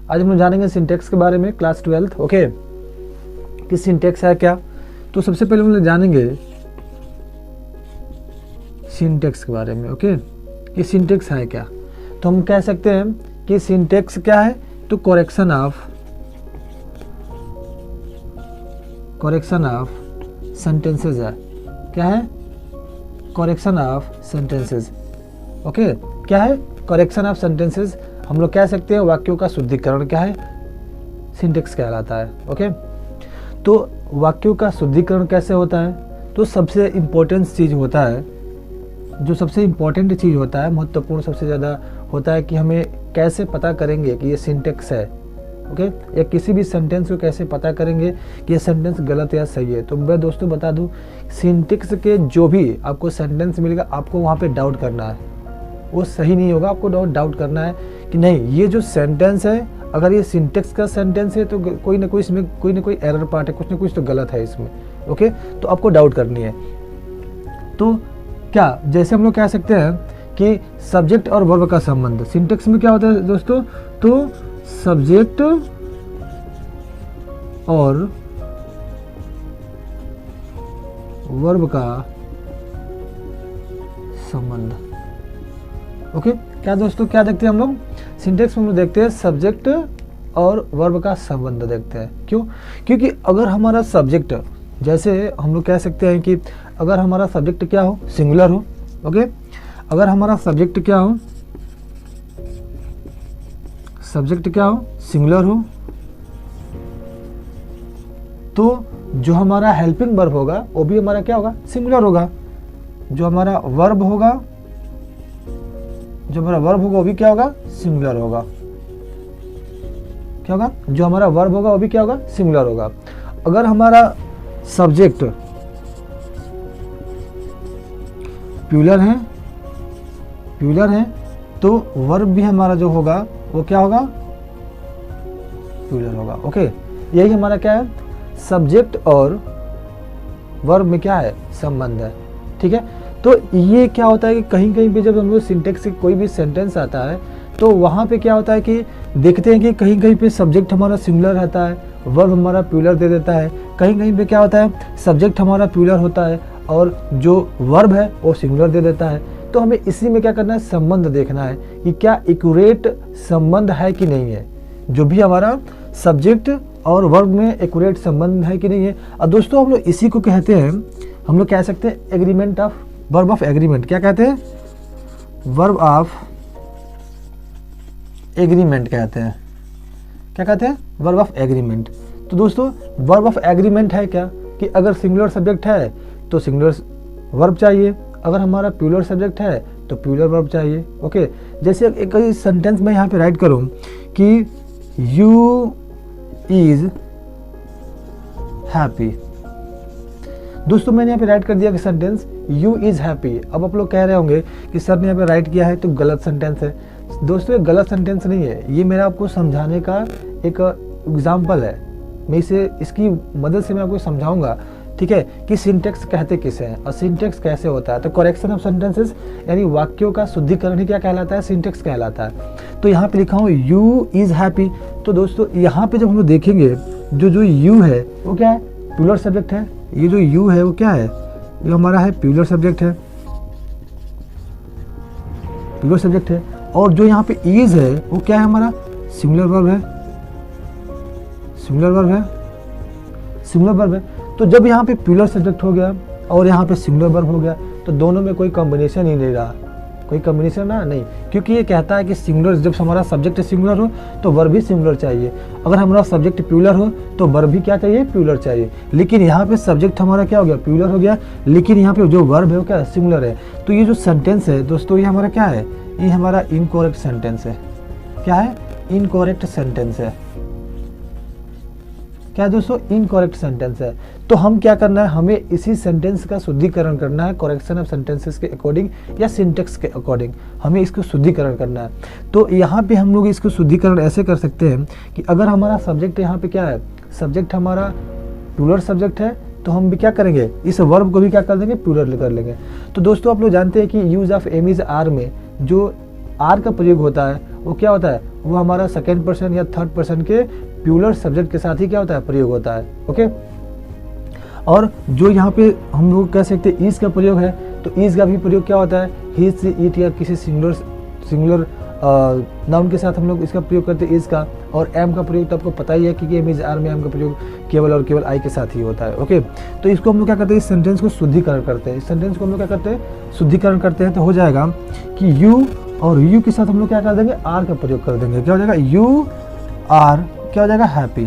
आज हम लोग जानेंगे सिंटेक्स के बारे में, क्लास 12th। ओके, कि सिंटेक्स है क्या। तो सबसे पहले हम लोग जानेंगे सिंटेक्स के बारे में। ओके, कि सिंटेक्स है क्या। तो हम कह सकते हैं कि सिंटेक्स क्या है, तो करेक्शन ऑफ सेंटेंसेस है। क्या है? Correction of sentences. ओके, क्या है? Correction of sentences. हम लोग कह सकते हैं वाक्यों का शुद्धिकरण क्या है, सिंटेक्स कहलाता है। ओके, तो वाक्यों का शुद्धिकरण कैसे होता है, तो सबसे इम्पोर्टेंट चीज़ होता है, जो सबसे इम्पोर्टेंट चीज़ होता है, महत्वपूर्ण सबसे ज़्यादा होता है कि हमें कैसे पता करेंगे कि ये सिंटेक्स है। ओके, या किसी भी सेंटेंस को कैसे पता करेंगे कि ये सेंटेंस गलत या सही है। तो मैं दोस्तों बता दूं, सिंटेक्स के जो भी आपको सेंटेंस मिलेगा, आपको वहाँ पे डाउट करना है, वो सही नहीं होगा। आपको डाउट करना है कि नहीं, ये जो सेंटेंस है, अगर ये सिंटेक्स का सेंटेंस है तो कोई ना कोई इसमें कोई ना कोई एरर पार्ट है, कुछ ना कुछ तो गलत है इसमें। ओके, तो आपको डाउट करनी है। तो क्या, जैसे हम लोग कह सकते हैं कि सब्जेक्ट और वर्ब का संबंध सिंटेक्स में क्या होता है दोस्तों, तो सब्जेक्ट और वर्ब का संबंध। ओके, क्या दोस्तों, क्या देखते हैं हम लोग सिंटेक्स में? हम लोग देखते हैं सब्जेक्ट और वर्ब का संबंध देखते हैं। क्यों? क्योंकि अगर हमारा सब्जेक्ट, जैसे हम लोग कह सकते हैं कि अगर हमारा सब्जेक्ट क्या हो, सिंगुलर हो। ओके, अगर हमारा सब्जेक्ट क्या हो, सिंगुलर हो, तो जो हमारा हेल्पिंग वर्ब होगा वो भी हमारा क्या होगा, सिंगुलर होगा। जो हमारा वर्ब होगा वो भी क्या होगा, सिंगुलर होगा। क्या होगा? जो हमारा वर्ब होगा वो भी क्या होगा, सिंगुलर होगा। अगर हमारा सब्जेक्ट प्लूरल है तो वर्ब भी हमारा जो होगा वो क्या होगा, प्लूरल होगा। ओके, यही हमारा क्या है, सब्जेक्ट और वर्ब में क्या है, संबंध है। ठीक है, तो ये क्या होता है कि कहीं कहीं पे जब हम लोग सिंटेक्स से कोई भी सेंटेंस आता है तो वहाँ पे क्या होता है कि देखते हैं कि कहीं कहीं पे सब्जेक्ट हमारा सिंगुलर रहता है, वर्ब हमारा प्लूरल दे देता है। कहीं कहीं पे क्या होता है, सब्जेक्ट हमारा प्लूरल होता है और जो वर्ब है वो सिंगुलर दे देता है। तो हमें इसी में क्या करना है, संबंध देखना है कि क्या एक्यूरेट संबंध है कि नहीं है। जो भी हमारा सब्जेक्ट और वर्ब में एक्यूरेट संबंध है कि नहीं है। और दोस्तों हम लोग इसी को कहते हैं, हम लोग कह सकते हैं agreement of, verb of agreement. क्या कहते हैं? वर्ब ऑफ एग्रीमेंट कहते हैं। क्या कहते हैं? Verb of agreement. तो दोस्तों वर्ब ऑफ एग्रीमेंट है क्या, कि अगर सिंगुलर सब्जेक्ट है तो सिंगुलर वर्ब चाहिए, अगर हमारा प्लूरल सब्जेक्ट है तो प्लूरल वर्ब चाहिए। ओके, जैसे एक सेंटेंस में यहाँ पे राइट करूँ कि यू इज हैप्पी। दोस्तों मैंने यहाँ पे राइट कर दिया कि सेंटेंस यू इज हैप्पी। अब आप लोग कह रहे होंगे कि सर ने यहाँ पे राइट किया है तो गलत सेंटेंस है। दोस्तों ये गलत सेंटेंस नहीं है, ये मेरा आपको समझाने का एक एग्जाम्पल है। मैं इसकी मदद से मैं आपको समझाऊंगा, ठीक है, कि सिंटेक्स कहते किसे हैं और सिंटेक्स कैसे होता है। तो करेक्शन ऑफ सेंटेंसेस यानी वाक्यों का शुद्धिकरण ही क्या कहलाता है, सिंटेक्स कहलाता है। तो यहाँ पे लिखा हूँ यू इज हैप्पी। तो दोस्तों यहाँ पे जब हम लोग देखेंगे जो यू है वो क्या है, प्लूरल सब्जेक्ट है। ये जो यू है वो क्या है, ये हमारा है प्लूरल सब्जेक्ट है, प्लूरल सब्जेक्ट है। और जो यहाँ पे इज है वो क्या है, हमारा सिंगुलर वर्ब है, सिंगुलर वर्ब है। तो जब यहाँ पे प्लूरल सब्जेक्ट हो गया और यहाँ पे सिंगुलर वर्ब हो गया तो दोनों में कोई कॉम्बिनेशन ही नहीं रहा, कोई कॉम्बिनेशन ना नहीं, क्योंकि ये कहता है कि सिंगुलर, जब हमारा सब्जेक्ट सिंगुलर हो तो वर्ब भी सिंगुलर चाहिए। अगर हमारा सब्जेक्ट प्लूरल हो तो वर्ब भी क्या चाहिए, प्लूरल चाहिए। लेकिन यहाँ पे सब्जेक्ट हमारा क्या हो गया, प्लूरल हो गया, लेकिन यहाँ पे जो वर्ब है वो क्या है, सिंगुलर है। तो ये जो सेंटेंस है दोस्तों ये हमारा क्या है, ये हमारा इनकरेक्ट सेंटेंस है। क्या है, इनकरेक्ट सेंटेंस है। क्या है दोस्तों, इनकरेक्ट सेंटेंस है। तो हम क्या करना है, हमें इसी सेंटेंस का शुद्धिकरण करना है, करेक्शन ऑफ सेंटेंसेस के अकॉर्डिंग या सिंटेक्स के अकॉर्डिंग हमें इसको शुद्धिकरण करना है। तो यहाँ पे हम लोग इसको शुद्धिकरण ऐसे कर सकते हैं कि अगर हमारा सब्जेक्ट यहाँ पे क्या है, सब्जेक्ट हमारा प्लूरल सब्जेक्ट है तो हम भी क्या करेंगे, इस वर्ब को भी क्या कर देंगे, प्लूरल कर लेंगे। तो दोस्तों आप लोग जानते हैं कि use of M is R में जो आर का प्रयोग होता है वो क्या होता है, वो हमारा सेकेंड पर्सन या थर्ड पर्सन के प्लूरल सब्जेक्ट के साथ ही क्या होता है, प्रयोग होता है। ओके, और जो यहाँ पे हम लोग कह सकते हैं इज का प्रयोग है, तो इज का भी प्रयोग क्या होता है, ही से इट या किसी सिंगुलर नाउन के साथ हम लोग इसका प्रयोग करते हैं इज का। और एम का प्रयोग तो आपको पता ही है कि एम इज आर में एम का प्रयोग केवल और केवल आई के साथ ही होता है। ओके, तो इसको हम लोग क्या करते हैं, इस सेंटेंस को शुद्धिकरण करते हैं। इस सेंटेंस को हम लोग क्या करते हैं, शुद्धिकरण करते हैं। तो हो जाएगा कि यू और यू के साथ हम लोग क्या कर देंगे, आर का प्रयोग कर देंगे। क्या हो जाएगा, यू आर क्या हो जाएगा, हैप्पी।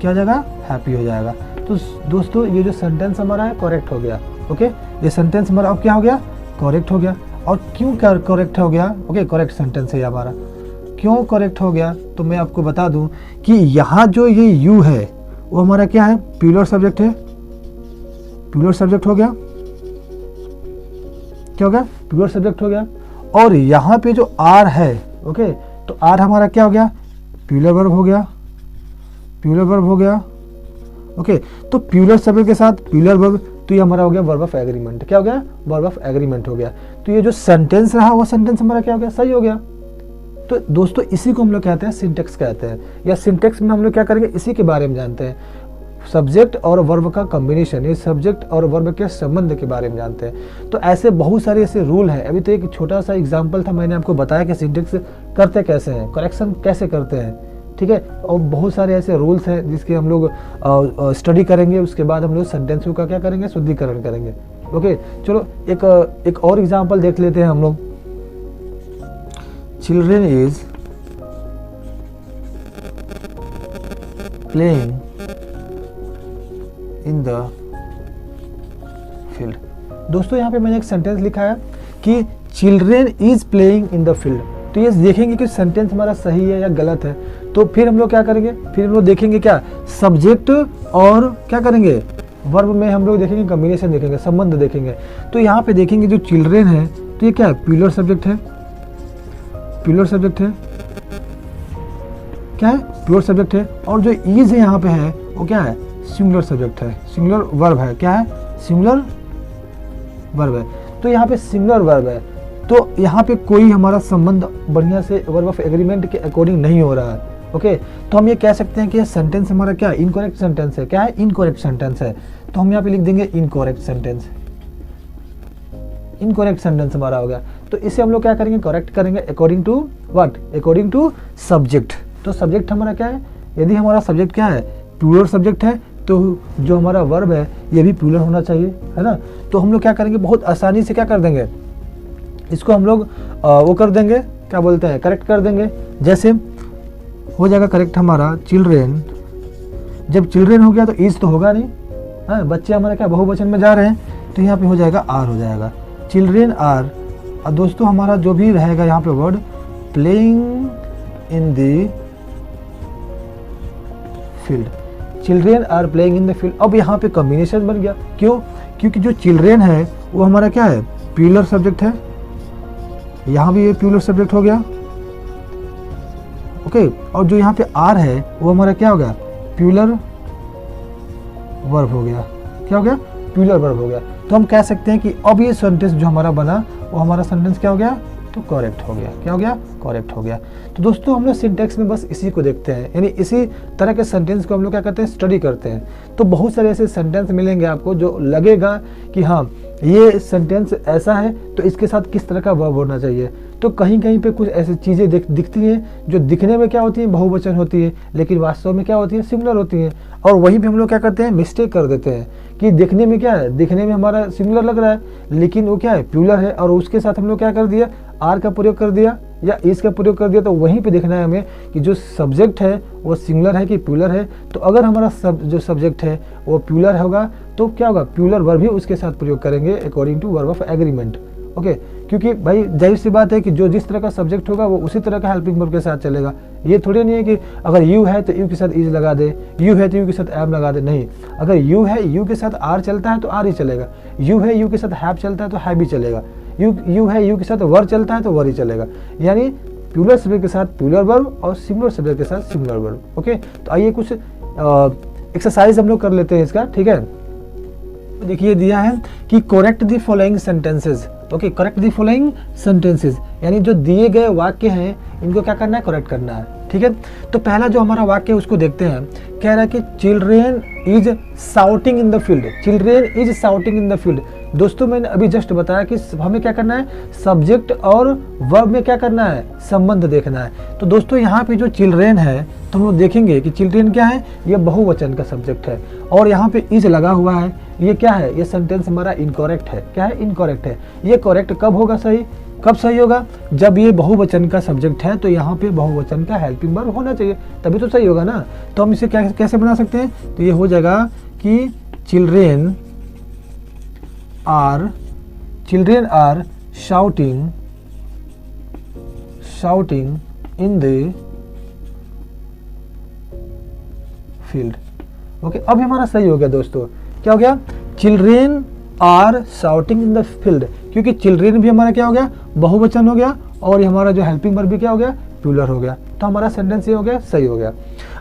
क्या हो जाएगा, हैप्पी हो जाएगा। तो दोस्तों ये जो सेंटेंस हमारा है करेक्ट हो गया। ओके, ये सेंटेंस हमारा अब क्या हो गया, करेक्ट हो गया। और क्यों करेक्ट हो गया, ओके, करेक्ट सेंटेंस है हमारा। क्यों करेक्ट हो गया, तो मैं आपको बता दूं कि यहाँ जो ये यू है वो हमारा क्या है, प्लूरल सब्जेक्ट है। प्लूरल सब्जेक्ट हो गया, क्या हो गया, प्लूरल सब्जेक्ट हो गया। और यहाँ पे जो आर है, ओके, तो आर हमारा क्या हो गया, प्लूरल वर्ब हो गया। प्लूरल वर्ब हो गया। ओके, तो प्लूरल सब्जेक्ट के साथ प्लूरल वर्ब, तो ये हमारा हो गया वर्ब ऑफ एग्रीमेंट। क्या हो गया, वर्ब ऑफ एग्रीमेंट हो गया। तो ये जो सेंटेंस रहा वो सेंटेंस हमारा क्या हो गया, सही हो गया। तो दोस्तों इसी को हम लोग कहते हैं सिंटेक्स कहते हैं, या सिंटेक्स में हम लोग क्या करेंगे, इसी के बारे में जानते हैं। सब्जेक्ट और वर्ब का कॉम्बिनेशन, ये सब्जेक्ट और वर्ब के संबंध के बारे में जानते हैं। तो ऐसे बहुत सारे ऐसे रूल हैं। अभी तो एक छोटा सा एग्जाम्पल था, मैंने आपको बताया कि सिंटेक्स करते कैसे हैं, करेक्शन कैसे करते हैं, ठीक है। और बहुत सारे ऐसे रूल्स हैं जिसके हम लोग स्टडी करेंगे। उसके बाद हम लोग सेंटेंसों का क्या करेंगे, शुद्धिकरण करेंगे। ओके, चलो एक और एग्जांपल देख लेते हैं हम लोग। Children is playing in the field. दोस्तों यहाँ पे मैंने एक सेंटेंस लिखा है कि children is playing in the field. तो ये देखेंगे कि सेंटेंस हमारा सही है या गलत है। तो फिर हम लोग क्या करेंगे, फिर हम लोग देखेंगे क्या, सब्जेक्ट और क्या करेंगे, वर्ब में हम लोग देखेंगे कॉम्बिनेशन, देखेंगे संबंध देखेंगे। तो यहाँ पे देखेंगे जो चिल्ड्रेन है तो ये क्या है, प्लूरल सब्जेक्ट है। प्लूरल सब्जेक्ट है, क्या है, प्लूरल सब्जेक्ट है। और जो इज है यहाँ पे है वो क्या है, सिंगुलर सब्जेक्ट है, सिंगुलर वर्ब है। क्या है, सिंगुलर वर्ब है। तो यहाँ पे सिंगुलर वर्ब है, तो यहाँ पे कोई हमारा संबंध बढ़िया से वर्ब ऑफ एग्रीमेंट के अकॉर्डिंग नहीं हो रहा है। ओके, तो हम ये कह सकते हैं कि ये सेंटेंस हमारा क्या है, इनकरेक्ट सेंटेंस है। क्या है, इनकरेक्ट सेंटेंस है। तो हम यहाँ पे लिख देंगे इनकरेक्ट सेंटेंस। इनकरेक्ट सेंटेंस हमारा हो गया। तो इसे हम लोग क्या करेंगे, करेक्ट करेंगे according to what, according to subject. तो सब्जेक्ट हमारा क्या है, यदि हमारा सब्जेक्ट क्या है, प्लूरल सब्जेक्ट है, तो जो हमारा वर्ब है ये भी प्लूरल होना चाहिए, है ना। तो हम लोग क्या करेंगे, बहुत आसानी से क्या कर देंगे, इसको हम लोग वो कर देंगे, क्या बोलते हैं, करेक्ट कर देंगे। जैसे हो जाएगा करेक्ट हमारा चिल्ड्रेन, जब चिल्ड्रेन हो गया तो इज तो होगा नहीं, हाँ, बच्चे हमारे क्या बहुवचन में जा रहे हैं, तो यहाँ पे हो जाएगा आर हो जाएगा, चिल्ड्रेन आर। और दोस्तों हमारा जो भी रहेगा यहाँ पे word, playing in the field, children are playing in the field. अब यहाँ पे कॉम्बिनेशन बन गया, क्यों, क्योंकि जो चिल्ड्रेन है वो हमारा क्या है, प्लूरल सब्जेक्ट है। यहाँ भी ये प्लूरल सब्जेक्ट हो गया। ओके, और जो यहाँ पे आर है वो हमारा क्या हो गया, प्लूरल वर्ब हो गया। क्या हो गया, प्लूरल वर्ब हो गया। तो हम कह सकते हैं कि अब ये सेंटेंस जो हमारा बना वो हमारा सेंटेंस क्या हो गया, तो करेक्ट हो गया। क्या हो गया, करेक्ट हो गया। तो दोस्तों हम लोग सिंटेक्स में बस इसी को देखते हैं, यानी इसी तरह के सेंटेंस को हम लोग क्या करते हैं, स्टडी करते हैं। तो बहुत सारे ऐसे सेंटेंस मिलेंगे आपको जो लगेगा कि हाँ ये सेंटेंस ऐसा है तो इसके साथ किस तरह का वर्ब होना चाहिए। तो कहीं कहीं पे कुछ ऐसी चीज़ें दिखती हैं जो दिखने में क्या होती हैं, बहुवचन होती है, लेकिन वास्तव में क्या होती है, सिंगुलर होती हैं। और वहीं पे हम लोग क्या करते हैं, मिस्टेक कर देते हैं कि दिखने में क्या है, दिखने में हमारा सिंगुलर लग रहा है लेकिन वो क्या है, प्लूरल है। और उसके साथ हम लोग क्या कर दिया, आर का प्रयोग कर दिया या इज का प्रयोग कर दिया। तो वहीं पे देखना है हमें कि जो सब्जेक्ट है वो सिंगुलर है कि प्लूरल है। तो अगर हमारा जो सब्जेक्ट है वो प्लूरल होगा तो क्या होगा, प्लूरल वर्ब भी उसके साथ प्रयोग करेंगे according to verb of agreement. Okay, क्योंकि भाई जाहिर सी बात है कि जो जिस तरह का सब्जेक्ट होगा वो उसी तरह का हेल्पिंग वर्ब के साथ चलेगा। ये थोड़ी नहीं है कि अगर यू है तो यू के साथ इज लगा दे, यू है तो यू के साथ एम लगा दे, नहीं। अगर यू है, यू के साथ आर चलता है तो आर ही चलेगा। यू है, यू के साथ हैव चलता है तो हैव ही चलेगा। यू है, यू के साथ वर चलता है तो वर ही चलेगा। यानी प्लूरल सब्जेक्ट के साथ प्लूरल वर्ब और सिंगुलर सब्जेक्ट के साथ सिंगुलर वर्ब। ओके, तो आइए कुछ एक्सरसाइज हम लोग कर लेते हैं इसका, ठीक है। देखिए दिया है कि correct the following sentences. Okay, correct the following sentences, यानी जो दिए गए वाक्य हैं इनको क्या करना है, करेक्ट करना है। ठीक है, तो पहला जो हमारा वाक्य है उसको देखते हैं। कह रहा है कि children is shouting in the field, children is shouting in the field. दोस्तों मैंने अभी जस्ट बताया कि हमें क्या करना है, सब्जेक्ट और वर्ब में क्या करना है, संबंध देखना है। तो दोस्तों यहाँ पे जो चिल्ड्रेन है तो हम लोग देखेंगे कि चिल्ड्रेन क्या है, ये बहुवचन का सब्जेक्ट है और यहाँ पे इज लगा हुआ है। ये क्या है, ये सेंटेंस हमारा इनकरेक्ट है। क्या है, इनकरेक्ट है। ये करेक्ट कब होगा, सही कब सही होगा, जब ये बहुवचन का सब्जेक्ट है तो यहाँ पे बहुवचन का हेल्पिंग वर्ब होना चाहिए, तभी तो सही होगा ना। तो हम इसे कैसे बना सकते हैं, तो ये हो जाएगा कि children are shouting in the field. Okay, अब हमारा सही हो गया दोस्तों। क्या हो गया, children are shouting in the field, क्योंकि चिल्ड्रेन भी हमारा क्या हो गया, बहुवचन हो गया और ये हमारा जो हेल्पिंग वर्ब भी क्या हो गया, प्लूरल हो गया। तो हमारा सेंटेंस ये हो गया, सही हो गया।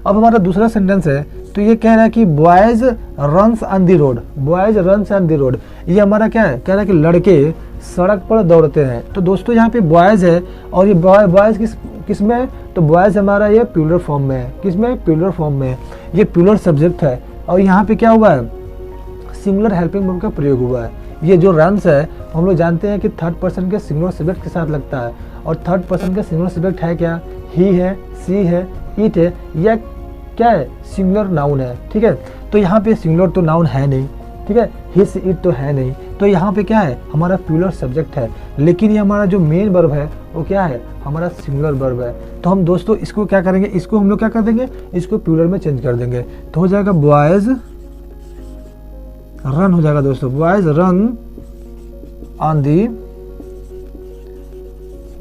अब हमारा दूसरा सेंटेंस है, तो ये कह रहा है कि boys runs on the road, boys runs on the road. ये हमारा क्या है, कह रहा है कि लड़के सड़क पर दौड़ते हैं। तो दोस्तों यहाँ पे बॉयज है और ये बॉयज किस में है, तो बॉयज हमारा ये प्लूरल फॉर्म में है। किस में, प्लूरल फॉर्म में है। ये प्लूरल सब्जेक्ट है और यहाँ पे क्या हुआ है, सिंगुलर हेल्पिंग वर्ब का प्रयोग हुआ है। ये जो रन्स है हम लोग जानते हैं कि थर्ड पर्सन के सिंगुलर सब्जेक्ट के साथ लगता है और थर्ड पर्सन का सिंगुलर सब्जेक्ट है क्या, ही है, सी है, इट है, या क्या है, सिंगुलर नाउन है। ठीक है, तो यहाँ पे सिंगुलर तो नाउन है नहीं, ठीक है, हिस इट तो है नहीं, तो यहाँ पे क्या है, हमारा प्लूरल सब्जेक्ट है। लेकिन ये हमारा जो मेन वर्ब है वो क्या है, हमारा सिंगुलर वर्ब है। तो हम दोस्तों इसको क्या करेंगे, इसको हम लोग क्या कर देंगे, इसको प्लूरल में चेंज कर देंगे। तो हो जाएगा बॉयज रन हो जाएगा दोस्तों, boys run on the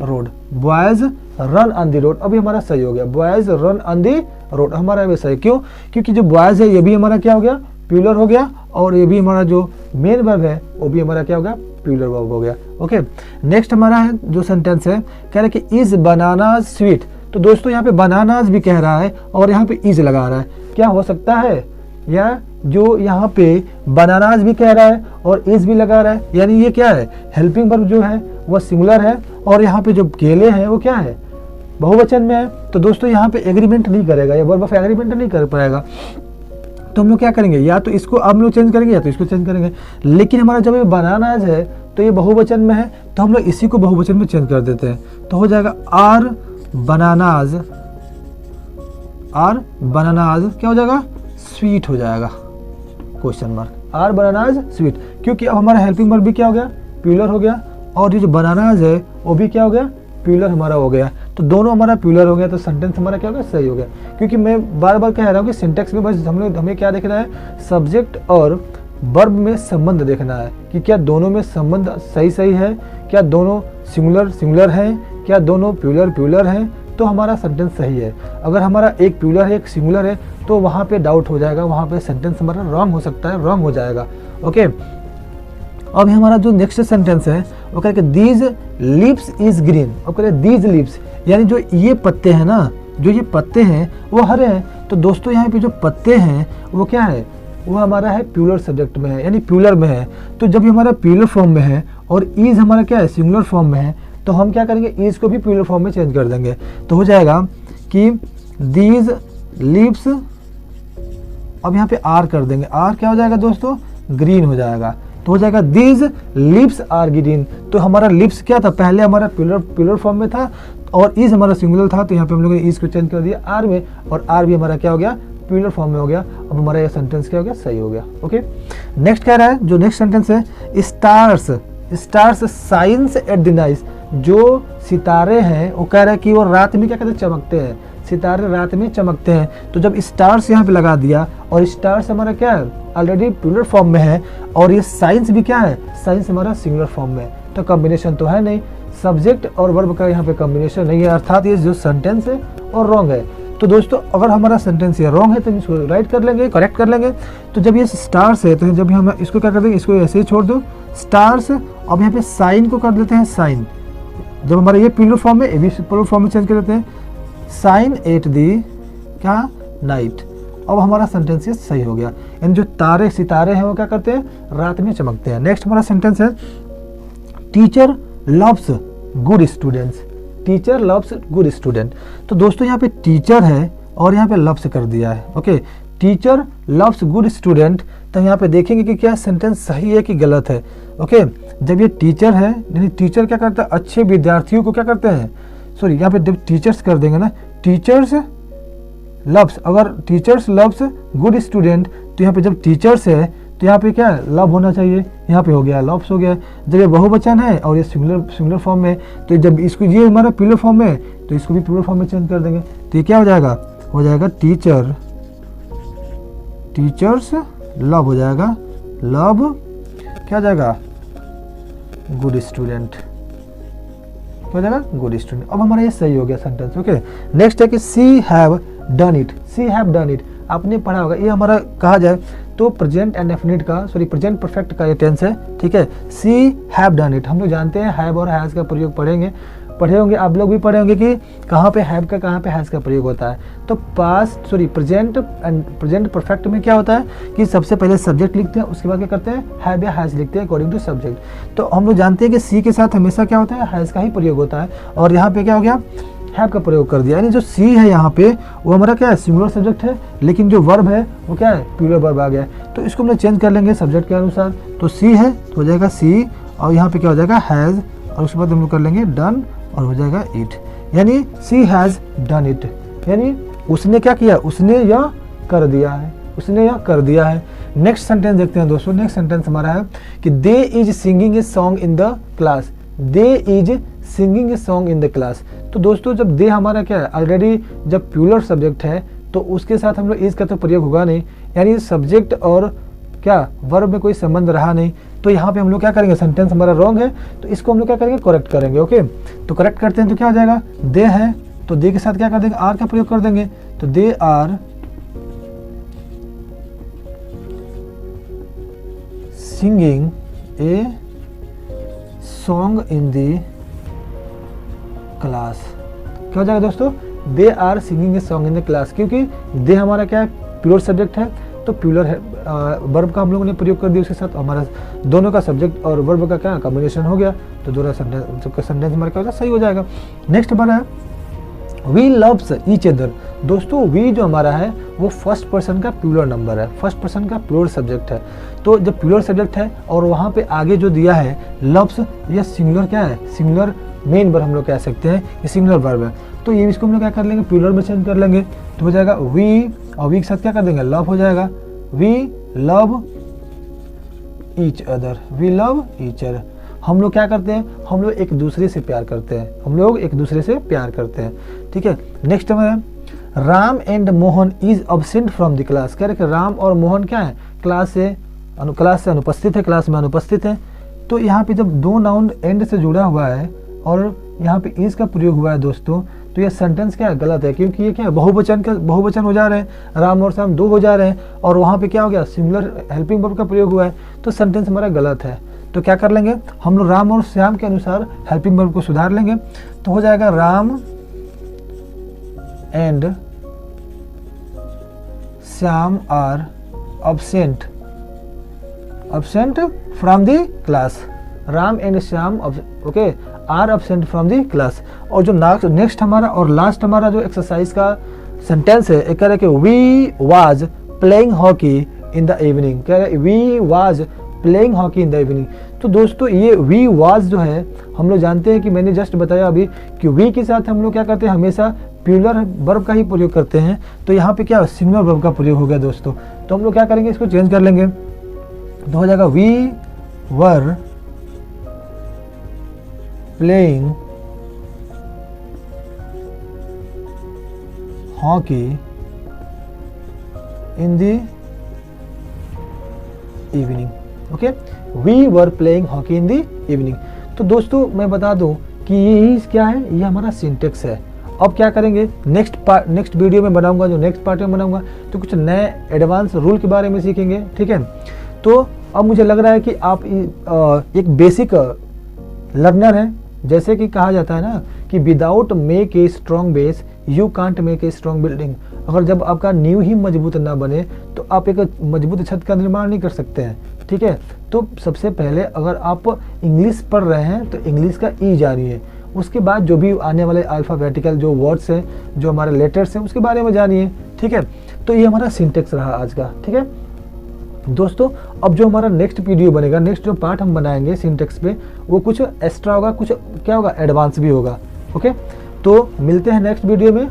road, boys run on the road. अभी हमारा सही हो गया, boys run on the road हमारा भी सही। क्यों, क्योंकि जो बॉयज है ये भी हमारा क्या हो गया, प्लूरल हो गया और ये भी हमारा जो मेन वर्ब है वो भी हमारा क्या हो गया, प्लूरल वर्ब हो गया। ओके, नेक्स्ट हमारा है जो सेंटेंस है, कह रहा है कि इज बनाना स्वीट। तो दोस्तों यहाँ पे बनानाज भी कह रहा है और यहाँ पे इज लगा रहा है। क्या हो सकता है, या जो यहाँ पे बनानाज भी कह रहा है और इज भी लगा रहा है, यानी ये क्या है, हेल्पिंग वर्ब जो है वो सिंगुलर है और यहाँ पे जो केले हैं वो क्या है, बहुवचन में है। तो दोस्तों यहाँ पे एग्रीमेंट नहीं करेगा, ये वर्ब ऑफ एग्रीमेंट नहीं कर पाएगा। तो हम लोग क्या करेंगे, या तो इसको हम लोग चेंज करेंगे या तो इसको चेंज करेंगे। लेकिन हमारा जब ये बनानाज है तो ये बहुवचन में है तो हम लोग इसी को बहुवचन में चेंज कर देते हैं। तो हो जाएगा आर बनानाज क्या हो जाएगा, स्वीट हो जाएगा, question mark, are bananas sweet. क्योंकि अब हमारा हेल्पिंग वर्ब भी क्या हो गया, प्लूरल हो गया और ये जो बनानाज है वो भी क्या हो गया, प्लूरल हमारा हो गया। तो दोनों हमारा प्लूरल हो गया, तो सेंटेंस हमारा क्या हो गया, सही हो गया। क्योंकि मैं बार बार कह रहा हूँ कि सिंटेक्स में बस हमें क्या देखना है, सब्जेक्ट और वर्ब में संबंध देखना है कि क्या दोनों में संबंध सही है, क्या दोनों सिंगुलर हैं, क्या दोनों प्लूरल हैं, तो हमारा सेंटेंस सही है। अगर हमारा एक प्लूरल है एक सिंगुलर है तो वहाँ पे डाउट हो जाएगा, वहाँ पे सेंटेंस हमारा रॉन्ग हो सकता है, रॉन्ग हो जाएगा। ओके, अब हमारा जो नेक्स्ट सेंटेंस है वो कह दीज लिप्स इज ग्रीन। अब कह दीज लिप्स, यानी जो ये पत्ते हैं ना, जो ये पत्ते हैं वो हरे हैं। तो दोस्तों यहाँ पे जो पत्ते हैं वो क्या है, वो हमारा है प्लूरल सब्जेक्ट में है, यानी प्लूरल में है। तो जब ये हमारा प्लूरल फॉर्म में है और इज हमारा क्या है, सिंगुलर फॉर्म में है, तो हम क्या करेंगे, इज को भी प्लूरल फॉर्म में चेंज कर देंगे। तो हो जाएगा कि दीज लिप्स, अब यहाँ पे आर कर देंगे, आर क्या हो जाएगा दोस्तों, ग्रीन हो जाएगा। तो हो जाएगा दीज लिप्स आर ग्रीन। तो हमारा लिप्स क्या था, पहले हमारा प्लूरल फॉर्म में था और इज हमारा सिंगुलर था, तो यहाँ पे हम लोगों ने इज को चेंज कर दिया आर में और आर भी हमारा क्या हो गया, प्लूरल फॉर्म में हो गया। अब हमारा ये सेंटेंस क्या हो गया, सही हो गया। ओके, नेक्स्ट कह रहा है, जो नेक्स्ट सेंटेंस है, stars science at the night. जो सितारे हैं वो कह रहा है कि वो रात में क्या कहते हैं, चमकते हैं, सितारे रात में चमकते हैं। तो जब स्टार्स यहाँ पे लगा दिया और स्टार्स हमारा क्या है, ऑलरेडी प्लूरल फॉर्म में है और ये साइंस भी क्या है, साइंस हमारा सिंगुलर फॉर्म में, तो कॉम्बिनेशन तो है नहीं, सब्जेक्ट और वर्ब का यहाँ पे कॉम्बिनेशन नहीं है, अर्थात ये जो सेंटेंस है और रॉन्ग है। तो दोस्तों अगर हमारा सेंटेंस ये रॉन्ग है तो इसको राइट कर लेंगे, करेक्ट कर लेंगे। तो जब ये स्टार्स है तो जब हम इसको क्या कर देंगे, इसको ऐसे ही छोड़ दो स्टार्स। अब यहाँ पे साइन को कर देते हैं साइन, जब हमारा ये प्लूरल फॉर्म में, ये भी प्लूरल फॉर्म में चेंज कर देते हैं, साइन एट दी क्या, नाइट। अब हमारा सेंटेंस ये सही हो गया, यानी जो तारे सितारे हैं वो क्या करते हैं, रात में चमकते हैं। नेक्स्ट हमारा सेंटेंस है, teacher loves good students, teacher loves good student. तो दोस्तों यहाँ पे टीचर है और यहाँ पे लव्स कर दिया है। Okay, teacher loves good student. तो यहाँ पे देखेंगे कि क्या सेंटेंस सही है कि गलत है। ओके, जब ये टीचर है यानी टीचर क्या करता है, अच्छे विद्यार्थियों को क्या करते हैं, सॉरी यहाँ पे जब टीचर्स कर देंगे ना, टीचर्स लव्स, अगर टीचर्स लव्स गुड स्टूडेंट तो यहाँ पे जब टीचर्स है तो यहाँ पे क्या लव होना चाहिए, यहाँ पे हो गया लव्स हो गया। जब ये बहुवचन है और ये सिंगुलर फॉर्म में, तो जब इसको ये हमारा प्लूरल फॉर्म में तो इसको भी प्लूरल फॉर्म में चेंज कर देंगे। तो ये क्या हो जाएगा टीचर्स लव हो जाएगा, लव क्या हो जाएगा, गुड स्टूडेंट, क्या हो जाएगा, गुड स्टूडेंट। अब हमारा ये सही हो गया सेंटेंस। ओके, नेक्स्ट है कि she have done it, she have done it आपने पढ़ा होगा। ये हमारा कहा जाए तो प्रेजेंट इंडेफिनिट का, सॉरी प्रेजेंट परफेक्ट का ये टेंस है। ठीक है, सी हैव डन इट। हम लोग जानते हैं हैव और हैज का प्रयोग पढ़े होंगे, आप लोग भी पढ़े होंगे कि कहाँ पे हैव का, कहाँ पे हैज का प्रयोग होता है। तो पास्ट सॉरी प्रेजेंट परफेक्ट में क्या होता है कि सबसे पहले सब्जेक्ट लिखते हैं, उसके बाद क्या करते हैं, हैव या हैज लिखते हैं अकॉर्डिंग टू सब्जेक्ट। तो हम लोग जानते हैं कि सी के साथ हमेशा क्या होता है, हैज का ही प्रयोग होता है। और यहाँ पे क्या हो गया, हैव का प्रयोग कर दिया। यानी जो सी है यहाँ पे वो हमारा क्या है, सिंगुलर सब्जेक्ट है, लेकिन जो वर्ब है वो क्या है, प्लूरल वर्ब आ गया है। तो इसको हम लोग चेंज कर लेंगे सब्जेक्ट के अनुसार। तो सी है तो हो जाएगा सी, और यहाँ पे क्या हो जाएगा हैज, और उसके बाद हम लोग कर लेंगे डन और हो जाएगा इट। यानी सी हैज डन इट, यानी उसने क्या किया, उसने यह कर दिया है, उसने यह कर दिया है। नेक्स्ट सेंटेंस देखते हैं दोस्तों। नेक्स्ट सेंटेंस हमारा है कि they is singing a song in the class, they is singing a song in the class. तो दोस्तों जब दे हमारा क्या है, ऑलरेडी जब प्लूरल सब्जेक्ट है तो उसके साथ हम लोग इज का तो प्रयोग होगा नहीं, यानी सब्जेक्ट और क्या वर्ब में कोई संबंध रहा नहीं। तो यहाँ पे हम लोग क्या करेंगे, सेंटेंस हमारा रॉन्ग है तो इसको हम लोग क्या करेंगे, करेक्ट करेंगे। ओके, तो करेक्ट करते हैं तो क्या हो जाएगा, दे है तो दे के साथ क्या कर देंगे, आर का प्रयोग कर देंगे। तो they are singing a song in the class. क्या हो जाएगा दोस्तों, they are singing a song in the class, क्योंकि दे हमारा क्या है, प्लूरल सब्जेक्ट है, तो प्लूरल है वर्ब का हम लोगों ने प्रयोग कर दिया उसके साथ, हमारा दोनों का सब्जेक्ट और वर्ब का क्या कॉम्बिनेशन हो गया, तो दोनों सेंटेंस हमारा क्या होता है, सही हो जाएगा। नेक्स्ट हमारा है वी लव्स ईच अदर। दोस्तों वी जो हमारा है वो फर्स्ट पर्सन का प्लूरल नंबर है, फर्स्ट पर्सन का प्लूरल सब्जेक्ट है। तो जब प्लूरल सब्जेक्ट है और वहाँ पे आगे जो दिया है लव्स, यह सिंगुलर क्या है, सिंगुलर मेन वर्ब हम लोग कह सकते हैं, ये सिंगुलर वर्ब है। तो ये इसको हम लोग क्या कर लेंगे, प्लूरल में चेंज कर लेंगे। तो हो जाएगा वी, और वी के साथ क्या कर देंगे, लव हो जाएगा, we love each other, we love each other. हम लोग क्या करते हैं, हम लोग एक दूसरे से प्यार करते हैं, हम लोग एक दूसरे से प्यार करते हैं। ठीक है, नेक्स्ट हमारा Ram and Mohan is absent from the class. कह रहे कि राम और मोहन क्या है, क्लास से अनुपस्थित है, क्लास में अनुपस्थित है। तो यहाँ पे जब दो नाउन एंड से जुड़ा हुआ है और यहाँ पे इज का प्रयोग हुआ है दोस्तों, तो ये सेंटेंस क्या है, गलत है, क्योंकि ये क्या है, बहुवचन हो जा रहे हैं, राम और श्याम दो हो जा रहे हैं, और वहाँ पे क्या हो गया, सिंगुलर हेल्पिंग वर्ब का प्रयोग हुआ है, तो सेंटेंस हमारा गलत है। तो क्या कर लेंगे हम लोग, राम और श्याम के अनुसार हेल्पिंग वर्ब को सुधार लेंगे। तो हो जाएगा Ram and Shyam are absent from the class, Ram and Shyam okay are absent from the class. और जो नेक्स्ट हमारा और लास्ट हमारा जो एक्सरसाइज का सेंटेंस है, एक कह रहे कि we was playing hockey in the evening. कह रहे we was playing hockey in the evening. तो दोस्तों ये वी वाज जो है, हम लोग जानते हैं कि मैंने जस्ट बताया अभी कि वी के साथ हम लोग क्या करते हैं, हमेशा प्लूरल वर्ब का ही प्रयोग करते हैं। तो यहाँ पे क्या सिंगुलर वर्ब का प्रयोग हो गया दोस्तों। तो हम लोग क्या करेंगे, इसको चेंज कर लेंगे। तो हो जाएगा we were playing hockey in the evening. Okay, we were playing hockey in the evening. तो दोस्तों मैं बता दूं कि ये क्या है, ये हमारा सिंटेक्स है। अब क्या करेंगे, नेक्स्ट वीडियो में बनाऊंगा, जो नेक्स्ट पार्ट में बनाऊंगा तो कुछ नए एडवांस रूल के बारे में सीखेंगे। ठीक है, तो अब मुझे लग रहा है कि आप एक बेसिक लर्नर हैं। जैसे कि कहा जाता है ना कि without make a strong base you can't make a strong building. अगर जब आपका नींव ही मजबूत ना बने तो आप एक मजबूत छत का निर्माण नहीं कर सकते हैं। ठीक है, तो सबसे पहले अगर आप इंग्लिश पढ़ रहे हैं तो इंग्लिश का ई जानिए, उसके बाद जो भी आने वाले अल्फ़ाबेटिकल जो वर्ड्स हैं, जो हमारे लेटर्स हैं, उसके बारे में जानिए। ठीक है, तो ये हमारा सिंटेक्स रहा आज का। ठीक है दोस्तों, अब जो हमारा नेक्स्ट वीडियो बनेगा, नेक्स्ट जो पार्ट हम बनाएंगे सिंटेक्स पे, वो कुछ एक्स्ट्रा होगा, कुछ क्या होगा, एडवांस भी होगा। ओके, तो मिलते हैं नेक्स्ट वीडियो में।